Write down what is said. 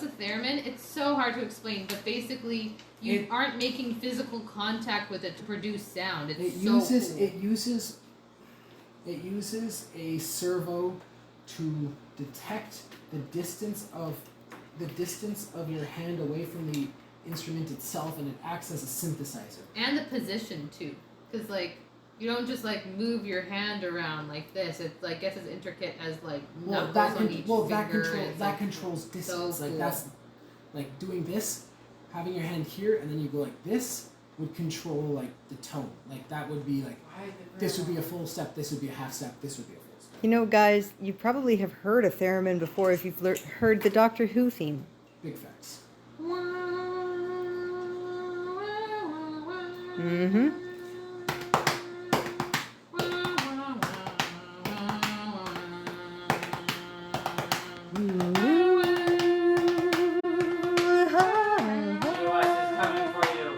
what's a theremin? It's so hard to explain, but basically you aren't making physical contact with it to produce sound. It uses a servo to detect the distance of your hand away from the instrument itself, and it acts as a synthesizer. And the position too, because like you don't just like move your hand around like this. It's like gets as intricate as like knuckles on each finger. That controls distance. So like cool. That's like doing this, having your hand here, and then you go like this would control like the tone. Like that would be like this would be a full step, this would be a half step, this would be a full step. You know, guys, you probably have heard a theremin before if you've heard the Doctor Who theme. Big facts. Mm-hmm. Pennywise is coming for you.